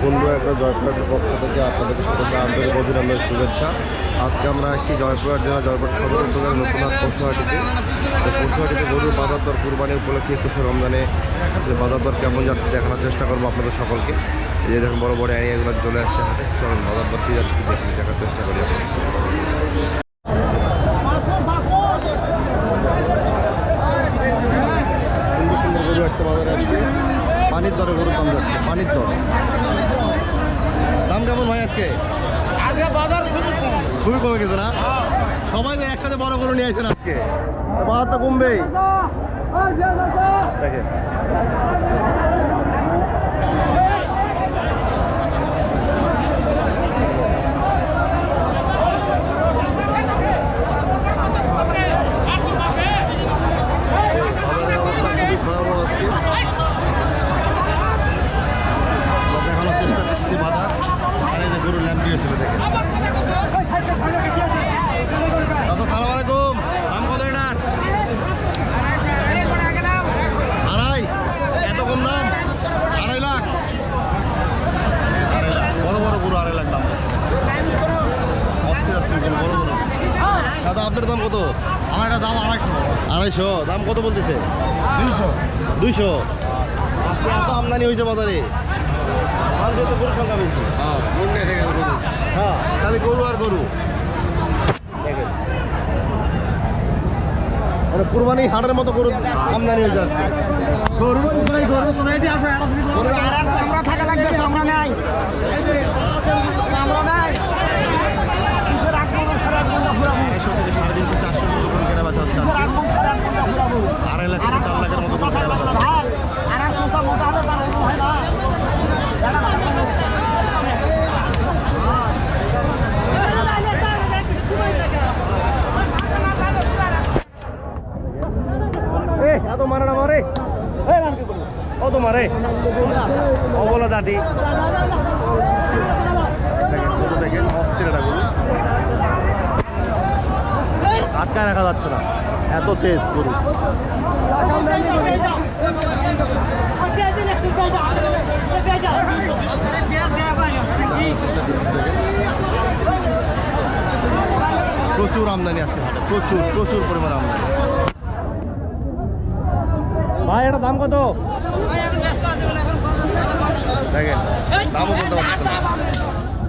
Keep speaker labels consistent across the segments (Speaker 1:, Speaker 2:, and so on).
Speaker 1: বন্ধু একটা জয়পুরহাটের পক্ষ থেকে আপনাদেরকে সকলকে আন্তরিক অভিনন্দন শুভেচ্ছা। আজকে আমরা আসছি জয়পুরহাট জেলা জয়পুরহাট সদর উপজেলার নতুনহাট পশুহাটিতে। পশুহাটিতে গরুর বাজার দর কুরবানি উপলক্ষে 21শে রমজানে যে বাজার দর কেমন যাচ্ছে দেখানোর চেষ্টা করবো আপনাদের সকলকে। যে দেখুন বড় বড় এরিয়াগুলো চলে আসছে হাটে, চলুন বাজার দর কী যাচ্ছে দেখি দেখার চেষ্টা করি আপনাদের। সুন্দর সুন্দর গরু আসছে বাজারে আজকে। পানির দরে গরুর দাম যাচ্ছে, পানির দর দাম কেমন ভাই আজকে?
Speaker 2: বাজার
Speaker 1: খুবই কমে গেছে না? সবাই তো একসাথে বড় গরু নিয়ে আসছেন আজকে, বাজার তো কমবেই। দেখেন বাজারের অবস্থা খুবই ভয়াবহ আজকে। দেখানোর চেষ্টা করছি বাজার। আর এই যে গরুর ল্যাম্প দিয়েছিল দেখেন। দাদা সালাম আলাইকুম, দাম কত এটার? আড়াই? এত কম দাম? 2.5 লাখ? বড় বড় গরু 2.5 লাখ দাম, অস্থির অস্থির গরু বড় বড়। দাদা আপনার দাম কত?
Speaker 2: আমার এটা দাম
Speaker 1: 250। দাম কত বলতেছে? 200। আজকে এত আমদানি হয়েছে বাজারে, মানুষের তো গরুর সংখ্যা বেশি। হ্যাঁ খালি গরু আর গরু। দেখেন মানে কুরবানি হাটের মতো গরু আমদানি হয়েছে আজকে।
Speaker 2: আমরা থাকা লাগবে, আমরা নাই আমরা নাই।
Speaker 1: 250 থেকে 350 400 মতো গরু কেনা বেচা হচ্ছে আজকে। 2.5 লাখ থেকে 4 লাখের মতো গরু কেনা বেচা হচ্ছে। এত মারে না মারে, অত মারে অবলা দাদি। দেখেন অস্থির একটা গরু, আটকায় রাখা যাচ্ছে না, এত তেজ গরু। প্রচুর আমদানি আছে হাটে, প্রচুর প্রচুর পরিমাণ আমদানি। ভাই এটা দাম কত? দেখেন দামও করতে পারতেছে না,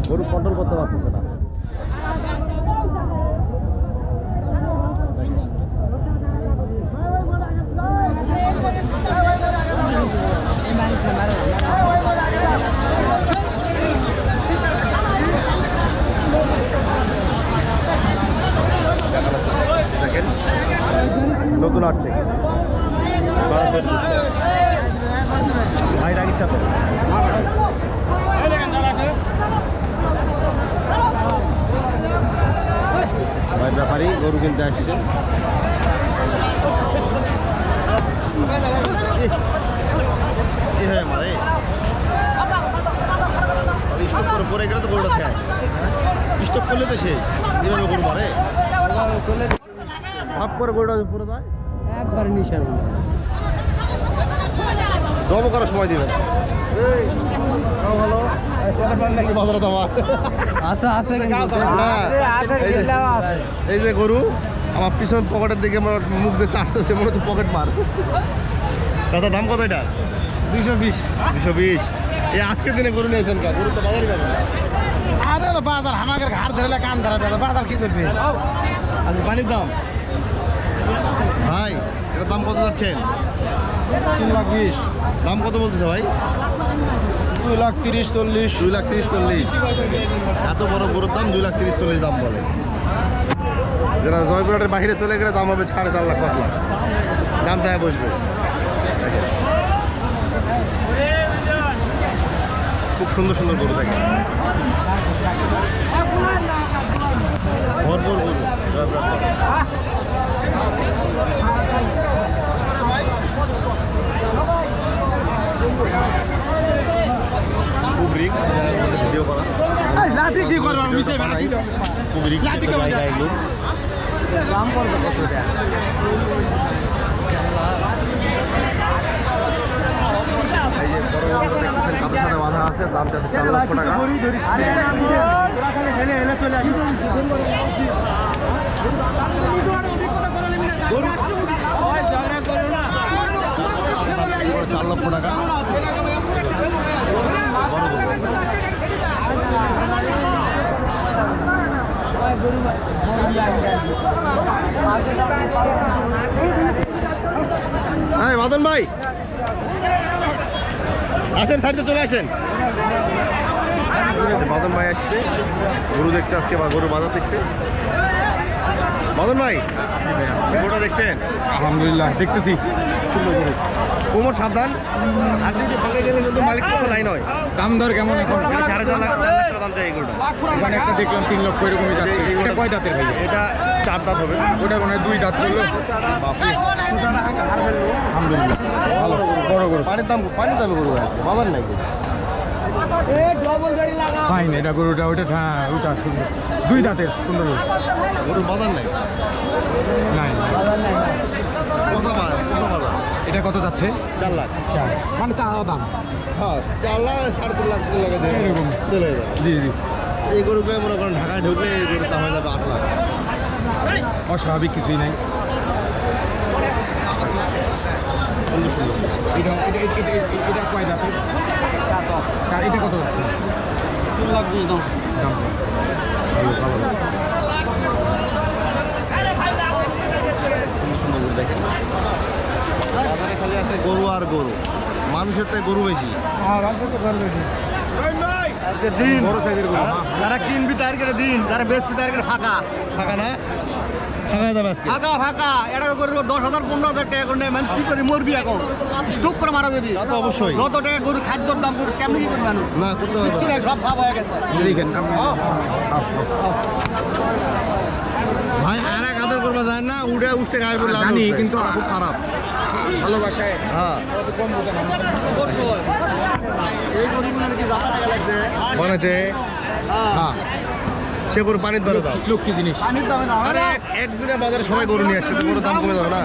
Speaker 1: গরু কন্ট্রোল করতে পারতেছে না। দেখেন নতুন হাট থেকে ভাই রাগিচ্ছা তো ভাই ব্যাপারী গরু কিনতে আসছে। মারে স্টপ করে পরে গেলে তো গরুটা শেষ, স্টপ করলে তো শেষ। এভাবে গরু মারে ভাব করে গরুটা পরে যায় একবার নিশান জব করার সময় দিবেন। ভালো বাজারে তোমার এই যে গরু আমার পিছন পকেটের দিকে আমার মুখ দিয়ে আসতেছে, মনে হচ্ছে পকেট মার। দাদা দাম কত এটা?
Speaker 2: 220।
Speaker 1: 220। এই আজকের দিনে গরু নিয়েছেন কা? গরু তো বাজারই পাবেন না।
Speaker 2: আরে বাজার আমাদের ঘাট ধরে কান ধরা বাজার কি করবে?
Speaker 1: আচ্ছা পানির দাম ভাই এটার দাম কত যাচ্ছেন?
Speaker 2: 3,20,000।
Speaker 1: দাম কত বলতেছে ভাই?
Speaker 2: 2,30,40।
Speaker 1: 2,30,40। এত বড় গরুর দাম 2,30,40 দাম বলে। যারা জয়পুরহাটের বাইরে চলে গেলে দাম হবে 4.5 লাখ 5 লাখ দাম চায় বসবে। খুব সুন্দর সুন্দর গরু থাকে, ভরপুর গরু জয়পুরহাট। খুব রিক্স ভিডিও করা, খুব রিক্স এগুলো।
Speaker 2: দাম পড়বে কত টাকা?
Speaker 1: এই যে বড় গরুটা দেখতেছেন কাপের সাথে বাঁধা আছে। আছে, দাম চাচ্ছে 4 লক্ষ টাকা। গরু 4 লক্ষ টাকা। বড় গরু। হ্যাঁ বাদন ভাই আসেন, সাইডে চলে আসেন। বাদন ভাই আসছে গরু দেখতে আজকে, বা গরু বাজার দেখতে। বাদন ভাই গরুটা দেখছেন?
Speaker 3: আলহামদুলিল্লাহ দেখতেছি।
Speaker 1: সুন্দর গরু, কোমর সাবধান। আর যদি ফাঁকে গেলে কিন্তু মালিক তো নাই নয়।
Speaker 3: দাম দর কেমন এখন?
Speaker 1: 4.5 লাখ টাকা দাম চাই এই গরুটা।
Speaker 3: এখানে একটা দেখলাম 3 লক্ষ এরকমই যাচ্ছে। এটা কয় দাঁতের ভাই?
Speaker 1: এটা 4 দাঁত হবে।
Speaker 3: ওটা মনে হয় 2 দাঁত করলো। বাপরে, আলহামদুলিল্লাহ ভালো বড় গরু।
Speaker 1: পানির দামে গরু আছে, বাবার নাকি?
Speaker 3: ফাইন এটা গরুটা, ওটা হ্যাঁ ওটা সুন্দর 2 দাঁতের সুন্দর গরু।
Speaker 1: গরুর বাজার নাই।
Speaker 3: নাই
Speaker 1: কথা বাজার।
Speaker 3: এটা কত যাচ্ছে?
Speaker 1: 4 লাখ।
Speaker 3: মানে চাওয়া দাম।
Speaker 1: হ্যাঁ 4 লাখ 3.5 লাখ দেয়
Speaker 3: এরকম
Speaker 1: চলে যাবে।
Speaker 3: জি জি।
Speaker 1: এই গরুগুলো মনে করেন ঢাকায় ঢুকলে এই গরুর দাম হয়ে যাবে 8 লাখ।
Speaker 3: অস্বাভাবিক কিছুই নাই।
Speaker 1: সুন্দর সুন্দর।
Speaker 3: এটা কয় দাঁতের? 4। এটা কত যাচ্ছে?
Speaker 2: 3 লাখ দিয়ে দাম।
Speaker 3: দাম ভালো ভালো।
Speaker 1: সুন্দর সুন্দর গরু দেখেন। বাজারে খালি আছে গরু আর গরু, মানুষের থেকে গরু বেশি।
Speaker 2: হ্যাঁ রাজ্যে তো করবে
Speaker 1: দিন
Speaker 3: বড় সাইজের গরু।
Speaker 2: যারা কিনবি তার করে দিন, যারা বেচবি তার করে ফাঁকা
Speaker 1: ফাঁকা না, ফাঁকা হয়ে যাবে আজকে।
Speaker 2: ফাঁকা ফাঁকা। এটা করে 10,000 15,000 টাকা করে নেয় মানুষ, কি করে মরবি এখন? স্টক করে মারা যাবি।
Speaker 1: তা তো অবশ্যই।
Speaker 2: যত টাকা গরু খাদ্যর দাম করে কেমনি কি করবে মানুষ?
Speaker 1: না করতে হবে
Speaker 2: কিচ্ছু নাই, সব খাওয়া হয়ে গেছে।
Speaker 3: দেখেন আপনি।
Speaker 1: ভাই আর এক আদর করবা যায় না, উঠে উঠতে গায়ে পড়লে
Speaker 3: জানি, কিন্তু
Speaker 1: খুব খারাপ।
Speaker 3: ভালোবাসায়
Speaker 1: হ্যাঁ
Speaker 3: কম বোঝা না।
Speaker 2: অবশ্যই এই গরিব মানে কি জানা টাকা লাগবে?
Speaker 1: বানাইতে
Speaker 3: হ্যাঁ
Speaker 1: সে গরু পানির দরে দাও।
Speaker 3: লক্ষ্মী জিনিস।
Speaker 2: পানির দামে দাম।
Speaker 1: আরে একদিনে বাজারে সবাই গরু নিয়ে আসছে, তো গরুর দাম কমে যাবে না?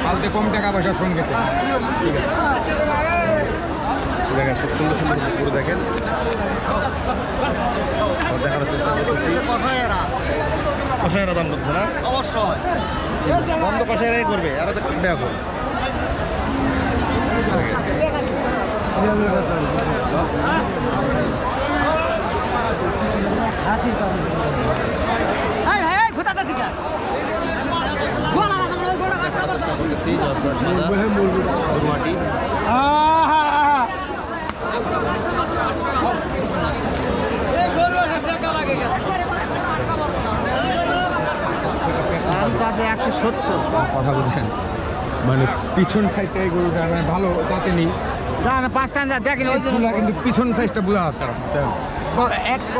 Speaker 3: পালতে কম টাকা পয়সার সঙ্গে।
Speaker 1: দেখেন খুব সুন্দর সুন্দর গরু দেখেন। আর দেখানোর চেষ্টা করতেছি। কষাইয়েরা দাম করছে না?
Speaker 2: অবশ্যই
Speaker 1: বন্ধ কষাইয়েরাই করবে, আর তো দেখো চেষ্টা করতেছি মাটি।
Speaker 3: কথা বলছেন মানে পিছন সাইডটা এই গরুটা মানে ভালো যাতে নেই। কিন্তু পিছন সাইজটা বোঝা যাচ্ছে না।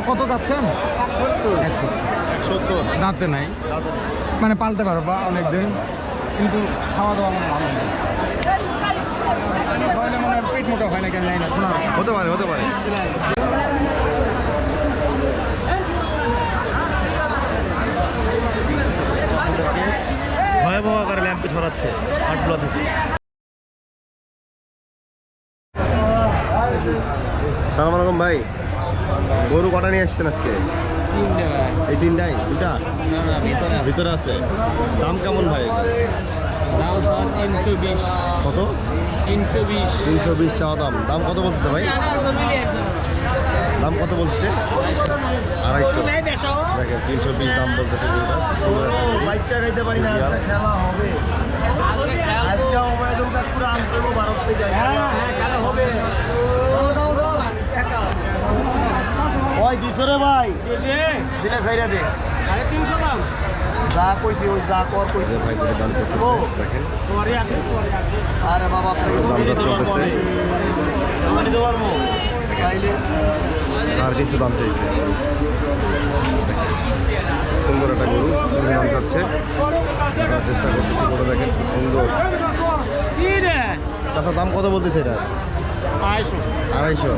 Speaker 3: কত যাচ্ছেন?
Speaker 1: 170
Speaker 3: দাঁতে নাই,
Speaker 1: দাঁতে নেই।
Speaker 3: মানে পালতে পারবা অনেকদিন, কিন্তু খাওয়া দাওয়া আমার ভালো নেই। তাহলে মনে হয় পেট মোটা হয় না, কেন নাই না শোনা।
Speaker 1: হতে পারে হতে পারে। ভয়াবহ আকারে ল্যাম্পে ছড়াচ্ছে হাটগুলো থেকে। সালাম আলাইকুম ভাই, গরু কটা নিয়ে আসছেন আজকে? এই 3টাই? 2টা ভিতরে আছে। দাম কেমন ভাই? কত? 320 চাওয়া দাম। দাম কত বলতেছে ভাই? দাম কত বলছে? 250। দেখেন 320 দাম বলতেছে গরুটা।
Speaker 2: বাইকটা খাইতে পারি না,
Speaker 1: ইয়ার।
Speaker 2: খেলা হবে আজকে। ওবায়দুল কাকুর আনতে হবে ভারত থেকে। খেলা হবে। ওই দিছরে ভাই দিলে ছাইরা দে 350 দাম। যা কইছি ওই যা কর কইছি।
Speaker 1: ভাই গরুর দাম করতেছে দেখেন।
Speaker 2: আরে বাবা আপনাকে
Speaker 1: দাম দর চলতেছে।
Speaker 2: জমানি দেওয়ার মো তাইলে
Speaker 1: আর কিছু দাম চাইছে। সুন্দর একটা গরু, দাম যাচ্ছে। চেষ্টা করতেছি গরু দেখেন খুব সুন্দর। চাচা দাম কত বলতেছে এটা? 250।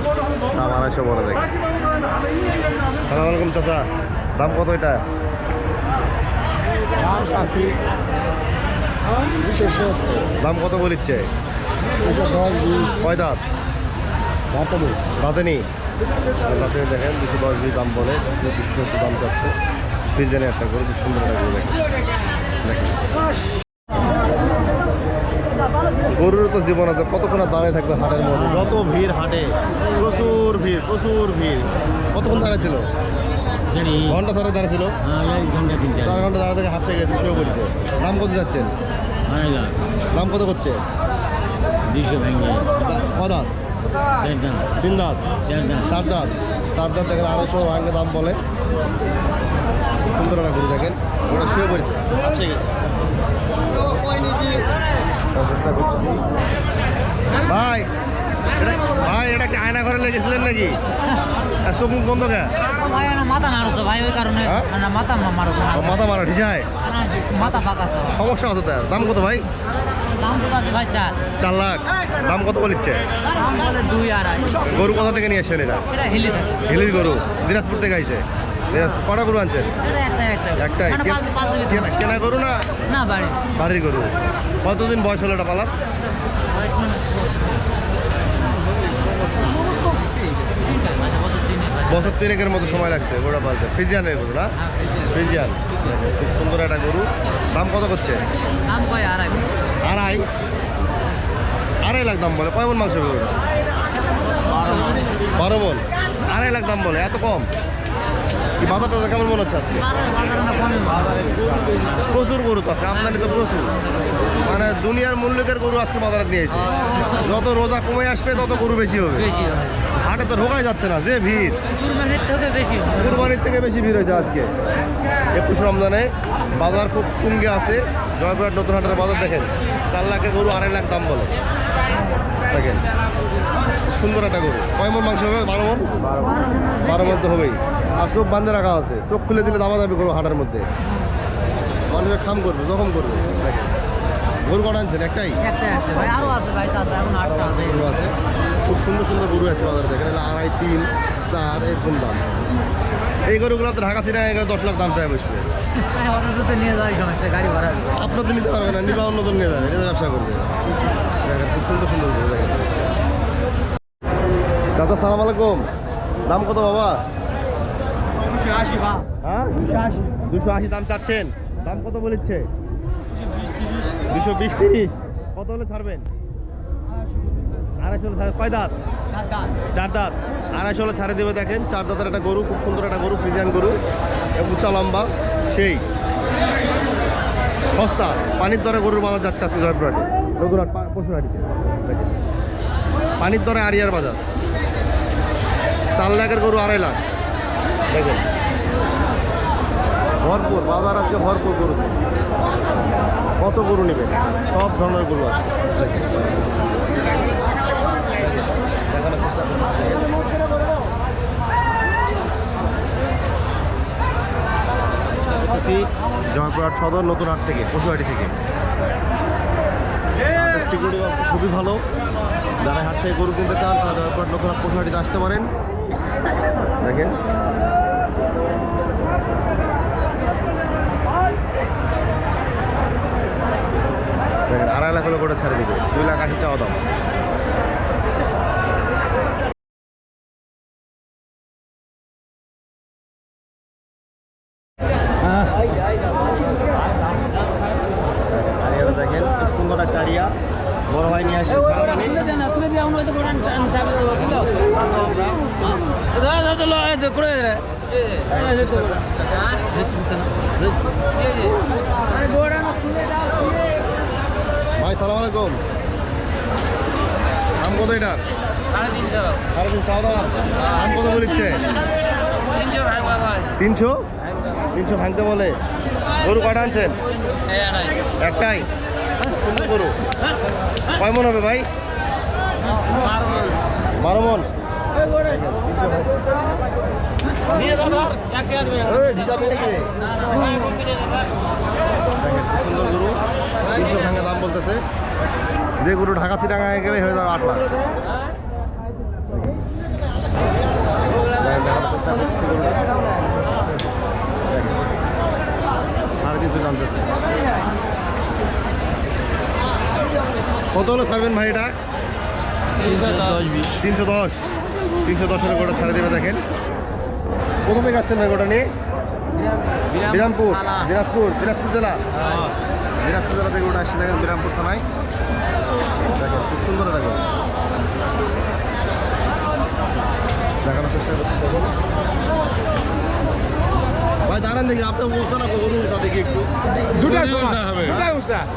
Speaker 1: দাম 250 বড় দেখেন। সালাম আলাইকুম চাচা, দাম কত এটা?
Speaker 2: 270।
Speaker 1: দাম কত বলিচ্ছে?
Speaker 2: 210 20।
Speaker 1: কয় দাঁত? রাতে নেই রাতে দেখেন 210 দাম বলে 200 দাম চাচ্ছে ফ্রিজেনে একটা করে খুব সুন্দর একটা গরু দেখেন গরুর তো জীবন আছে কতক্ষণ আর দাঁড়িয়ে থাকবে হাটের মধ্যে যত ভিড় হাটে প্রচুর ভিড় কতক্ষণ দাঁড়িয়ে ছিল ঘন্টা সারা দাঁড়িয়ে ছিল 4 ঘন্টা দাঁড়া থেকে হাফসে গেছে শুয়ে পড়েছে দাম কত যাচ্ছেন দাম কত করছে
Speaker 3: 200 ভেঙে
Speaker 1: কদাত 3 দাঁত 4 দাঁত দেখেন 250 ভাঙে দাম বলে সুন্দর একটা গরু দেখেন ওটা শুয়ে পড়েছে হাফসে গেছে চেষ্টা করছি ভাই এটা কি আয়না ঘরে লেগেছিলেন নাকি চোখ মুখ বন্ধ কে
Speaker 4: ভাই না মাথা নাড়ো তো ভাই ওই কারণে
Speaker 1: হ্যাঁ?
Speaker 4: না মাথা মারো
Speaker 1: মাথা মারা ঢিসায়
Speaker 4: মাথা পাকা তো
Speaker 1: সমস্যা আছে তার দাম কত ভাই
Speaker 4: দাম তো আছে ভাই
Speaker 1: 4 লাখ দাম কত বলিচ্ছে
Speaker 4: দাম বলে 2.5
Speaker 1: গরু কোথা থেকে নিয়ে আসছেন এটা
Speaker 4: এটা হিলি থাকে
Speaker 1: হিলির গরু দিনাজপুর থেকে আইছে দিনাজপুর কটা গরু আনছেন
Speaker 4: এটা একটা
Speaker 1: একটাই
Speaker 4: মানে পাঁচ দিবি
Speaker 1: কেনা গরু না
Speaker 4: না বাড়ি
Speaker 1: বাড়ির গরু কতদিন বয়স হলো এটা পালার বছর 3 মতো সময় লাগছে গরুটা পালতে ফ্রিজিয়ানের গরু না ফ্রিজিয়ান খুব সুন্দর একটা গরু দাম কত করছে
Speaker 4: দাম কয়
Speaker 1: আড়াই লাখ দাম বলে কয় মন মাংস গরুটা 12 মন 2.5 লাখ দাম বলে এত কম কি বাজারটা কেমন মনে হচ্ছে আজকে প্রচুর গরু তো আজকে আমদানি তো প্রচুর মানে দুনিয়ার মূল্যকের গরু আজকে বাজারে দিয়েছে যত রোজা কমে আসবে তত গরু বেশি হবে
Speaker 4: বেশি
Speaker 1: হাটে তো ঢোকাই যাচ্ছে না যে ভিড়
Speaker 4: কুরবানির থেকে বেশি
Speaker 1: কুরবানির থেকে বেশি ভিড় হয়েছে আজকে 21 রমজানে বাজার খুব তুঙ্গে আছে জয়পুরহাট নতুন হাটের বাজার দেখেন 4 লাখের গরু 2.5 লাখ দাম বলে দেখেন সুন্দর একটা গরু কয় মন মাংস হবে 12 মন 12 মন তো হবেই আর চোখ বান্ধে রাখা আছে চোখ খুলে দিলে দামা যাবে গরু হাটের মধ্যে মানুষের খাম করবে জখম করবে দেখেন গরু কটা আনছেন একটাই
Speaker 4: একটা ভাই আরো আছে ভাই তাতে এখন 8টা আছে
Speaker 1: গরু আছে খুব সুন্দর গরু আছে বাজারে দেখেন এটা 2.5 3 4 এরকম দাম এই গরুগুলো তো ঢাকা সিনা এখানে 10 লাখ দাম চাই বসবে
Speaker 4: অত তো নিয়ে যাওয়ার সমস্যা গাড়ি ভাড়া
Speaker 1: আপনার তো নিতে পারবে না নিবা অন্যজন নিয়ে যাবে এটা ব্যবসা করবে দেখেন খুব সুন্দর গরু দেখেন চাচা সালাম আলাইকুম দাম কত বাবা
Speaker 4: 280 বা
Speaker 1: হ্যাঁ 280 দাম চাচ্ছেন দাম কত বলেছে 220-30 কত হলে ছাড়বেন 250 হলে ছাড়ে কয় দাঁত 4 দাঁত 250 হলে ছাড়ে দেবে দেখেন 4 দাঁতের একটা গরু খুব সুন্দর একটা গরু ফ্রিজিয়ান গরু উঁচা লম্বা সেই সস্তা পানির দরে গরুর বাজার যাচ্ছে আজকে জয়পুরহাটে নতুনহাট পশুহাটিতে দেখেন পানির দরে আরিয়ার বাজার 4 লাখের গরু 2.5 লাখ দেখেন ভরপুর বাজার আজকে ভরপুর গরু কত গরু নেবেন সব ধরনের গরু আছে দেখানোর চেষ্টা করতেছি জয়পুরহাট সদর নতুন হাট থেকে পশুহাটি থেকে সিকিউরিটি খুবই ভালো যারা হাট থেকে গরু কিনতে চান তারা জয়পুরহাট নতুন হাট পশুহাটিতে আসতে পারেন দেখেন দেখেন 2.5 লাখ হলে করে ছাড়ে দিবে 2,80,000 চাওয়া দাম দেখেন খুব সুন্দর একটা আড়িয়া বড় ভাই নিয়ে আসছে ভাই সালাম আলাইকুম দাম কত এটা 350 চাওয়া দাম দাম কত বলিচ্ছে 300 ভাঙতে বলে গরু কটা আনছেন একটাই সুন্দর গরু কয় মন হবে ভাই 12 মন সুন্দর গরু 300 ভাঙা দাম বলতেছে যে গরু ঢাকা চিটাগাঙে গেলে হয়ে যাবে 8 লাখ দেখানোর চেষ্টা করতেছি গরুটা 350 দাম যাচ্ছে কত হলো ছাড়বেন ভাই এটা 310 310 গোটা ছাড়ে দেবে দেখেন। কোথা থেকে আসছেন ভাই গোটা নিয়ে? বিরামপুর, দিনাজপুর জেলা। দিনাজপুর জেলা থেকে ওটা আসছে দেখেন, বিরামপুর থানায়। দেখেন খুব সুন্দর দেখুন, দেখানোর চেষ্টা করছি দেখুন। ভাই দাঁড়ান দেখি, আপনার উঁচা না গরু উঁচা দেখি একটু।
Speaker 3: দুটাই হবে,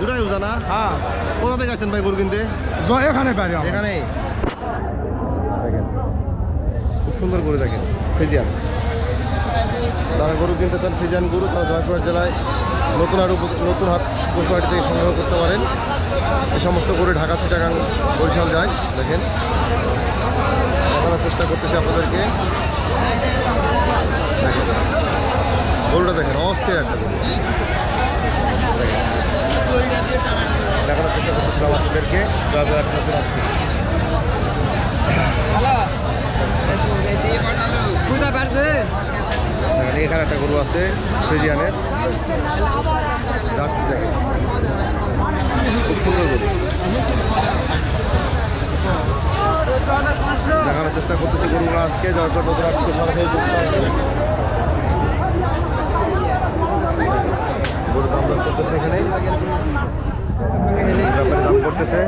Speaker 1: দুটাই উঁচা না?
Speaker 3: হ্যাঁ।
Speaker 1: কোথা থেকে আসছেন ভাই গরু কিনতে?
Speaker 3: এখানে পারি
Speaker 1: এখানেই দেখেন খুব সুন্দর গরু দেখেন, ফ্রিজিয়ান। যারা গরু কিনতে চান ফ্রিজিয়ান গরু, তারা জয়পুর জেলায় নতুন হাট পশুহাটি থেকে সংগ্রহ করতে পারেন। এই সমস্ত গরু ঢাকা, চিটাগাং, বরিশাল যায়। দেখেন দেখানোর চেষ্টা করতেছি আপনাদেরকে। দেখেন গরুটা দেখেন, অস্থির একটা গরু। দেখেন দেখানোর চেষ্টা করতেছিলাম আপনাদেরকে জয়পুর হাট নতুন হাট থেকে। দেখেন এখানে একটা গরু আছে ফ্রিজিয়ানের জার্সি, দেখেন খুব সুন্দর গরু। দেখানোর চেষ্টা করতেছে গরুগুলো আজকে জয়পুর নতুন হাট থেকে ভালো গরুর দাম দর চলতেছে এখানে, ব্যাপারে দাম করতেছে।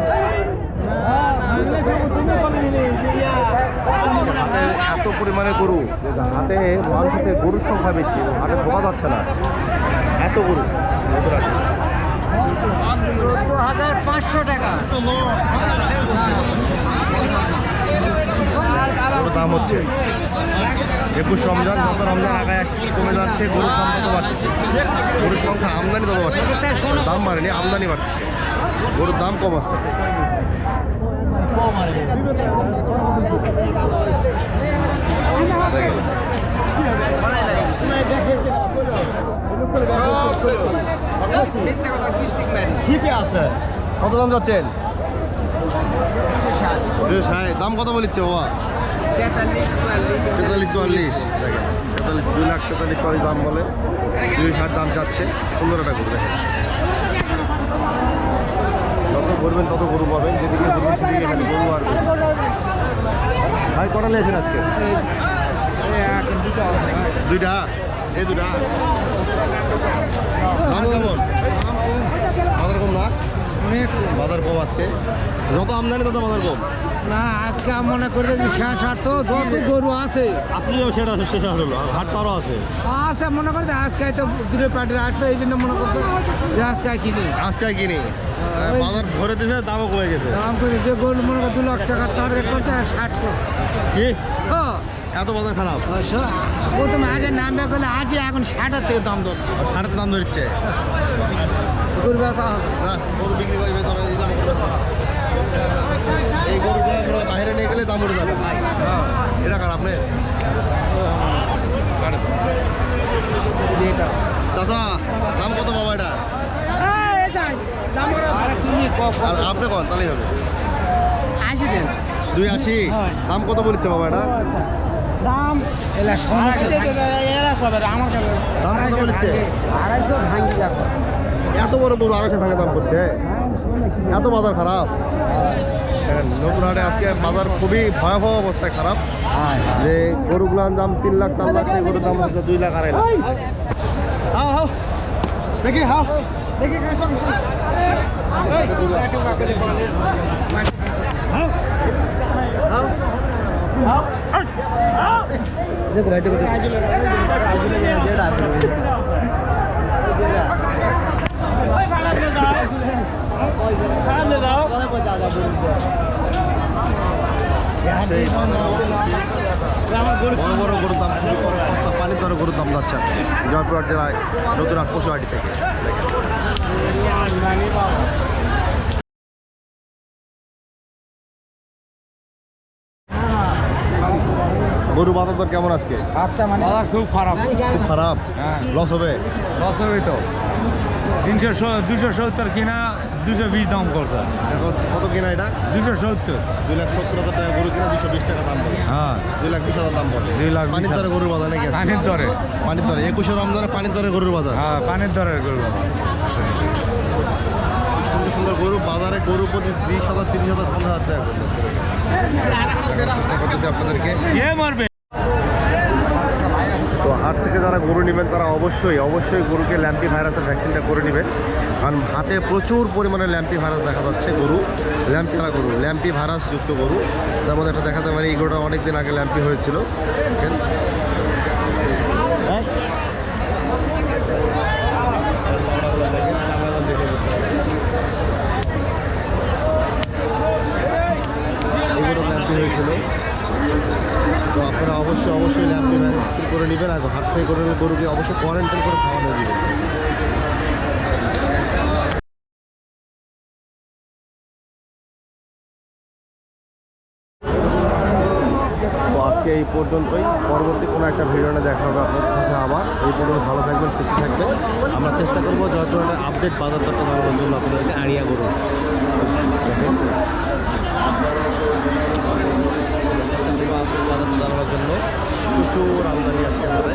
Speaker 1: হাটে এত পরিমাণে গরু, হাটে মানুষের গরুর সংখ্যা বেশি, হাটে ঢোকা যাচ্ছে না, এত গরু।
Speaker 4: 14,500 টাকা।
Speaker 1: গরুর দাম হচ্ছে 21 রমজান, যত রমজান আগায় আসছে কমে যাচ্ছে, গরুর দাম তত বাড়তেছে। গরুর সংখ্যা আমদানি তত বাড়তেছে, দাম বাড়েনি, আমদানি বাড়তেছে, গরুর দাম কম আছে।
Speaker 2: ঠিকই আছে।
Speaker 1: কত দাম যাচ্ছেন? 260। দাম কত বলিচ্ছে বাবা? 43-44। দেখেন 2,43,44 দাম বলে, 260 দাম যাচ্ছে। সুন্দর একটা গরু দেখেন, যত ঘুরবেন তত গরু পাবেন, যেদিকে ঘুরবেন সেদিকে খালি গরু আর গরু। ভাই কটা নিয়েছেন আজকে? দুইটা, এই দুটা। দাম কেমন? বাজার কম না? বাজার কম আজকে, যত আমদানি তত বাজার কম।
Speaker 4: না আজকে মনে করে যে শেষ হাট তো যত গরু আছে
Speaker 1: আজকে সেটা শেষ হলো, হাট তো আরও আছে।
Speaker 4: আছে মনে করছে আজকে তো দূরে পাটির আসবে, এই জন্য মনে করছে যে আজকে কিনি।
Speaker 1: আজকে কিনি, বাজার ভরে দিয়েছে, দামও কমে গেছে।
Speaker 4: দাম করে যে গরু মনে করো 2 লাখ টাকার টার্গেট করছে আর 60 করছে।
Speaker 1: কি
Speaker 4: ও
Speaker 1: এত বাজার খারাপ?
Speaker 4: প্রথমে আজের নামবে করলে আজই এখন 60 থেকে দাম ধর
Speaker 1: সাড়ে দাম ধরছে
Speaker 4: গরু বেচা হবে
Speaker 1: না, গরু বিক্রি করবে তবে এই দাম করবে না। এই গরুগুলো আমরা বাইরে নিয়ে গেলে দাম উঠে যাবে। এটা কার আপনার? চাচা দাম কত বাবা এটা? আর আপনি কন তাহলেই হবে।
Speaker 4: 80 দেন।
Speaker 1: 280। দাম কত বলছে বাবা এটা?
Speaker 4: দাম এলা সমস্যা এরা কবে আমার কাছে
Speaker 1: দাম কত বলছে?
Speaker 4: 250 ভাঙি যাবে।
Speaker 1: এত বড় গরু 250 টাকা দাম করছে, এত বাজার খারাপ। দেখেন নতুন হাটে আজকে বাজার খুবই ভয়াবহ অবস্থায় খারাপ, যে গরুগুলোর দাম 3 লাখ 4 লাখ, সেই গরুর দাম হচ্ছে 2 লাখ 2.5 লাখ।
Speaker 2: হাও হাও দেখি, হাও দেখি
Speaker 1: দেখো ভাই, দেখো সেই বড় বড় গরুর দাম খুবই কম, সস্তা পানির দরে গরুর দাম যাচ্ছে আজকে জয়পুর জেলায় নতুন হাট পশুহাটি থেকে। গরু বাজার দর কেমন আজকে?
Speaker 4: আচ্ছা মানে
Speaker 3: খুব খারাপ,
Speaker 1: খুব খারাপ,
Speaker 3: হ্যাঁ।
Speaker 1: লস হবে।
Speaker 3: লস হবে তো। 270 কিনা 220 দাম করছে।
Speaker 1: দেখো কত কিনা এটা?
Speaker 3: 270।
Speaker 1: 2,70,000 টাকা গরু কিনা 220 টাকা দাম বলে,
Speaker 3: হ্যাঁ
Speaker 1: 2,20,000 দাম বলে।
Speaker 3: 2,20,000
Speaker 1: পানির দরে গরুর বাজার নাকি আজকে?
Speaker 3: পানির দরে,
Speaker 1: পানির দরে 21 রমজানে পানির দরে গরুর বাজার।
Speaker 3: হ্যাঁ পানির দরে করবো।
Speaker 1: সুন্দর সুন্দর গরু বাজারে, গরু প্রতি 20,000 30,000 50,000 টাকা করতেছে। চেষ্টা করতেছি আপনাদেরকে।
Speaker 3: কে মারবে?
Speaker 1: তো হাট থেকে যারা গরু নেবেন তারা অবশ্যই গরুকে ল্যাম্পি ভাইরাসের ভ্যাকসিনটা করে নেবেন, কারণ হাতে প্রচুর পরিমাণে ল্যাম্পি ভাইরাস দেখা যাচ্ছে গরু, ল্যাম্পি ভাইরাস যুক্ত গরু। তার মধ্যে একটা দেখাতে পারি, এই গরুটা অনেক দিন আগে ল্যাম্পি হয়েছিল। দেখেন হ্যাঁ এগুলো ল্যাম্পি হয়েছিল। তো আপনারা অবশ্যই ল্যাম্পি ভ্যাকসিন করে নেবেন, আর হাট থেকে করে নিলে গরুকে অবশ্যই কোয়ারেন্টাইন করে খাওয়ানো দিবেন। তো আজকে এই পর্যন্তই, পরবর্তী কোনো একটা ভিডিও দেখা হবে আপনাদের সাথে আবার। এই পর্যন্ত ভালো থাকবেন, সুস্থ থাকবেন। আমরা চেষ্টা করবো জয়পুরহাটের আপডেট বাজার দরটা জানানোর জন্য আপনাদেরকে আড়িয়া গরু দেখেন চেষ্টা করবো আপডেট বাজার জানানোর জন্য। প্রচুর আমদানি আজকে আমাদের।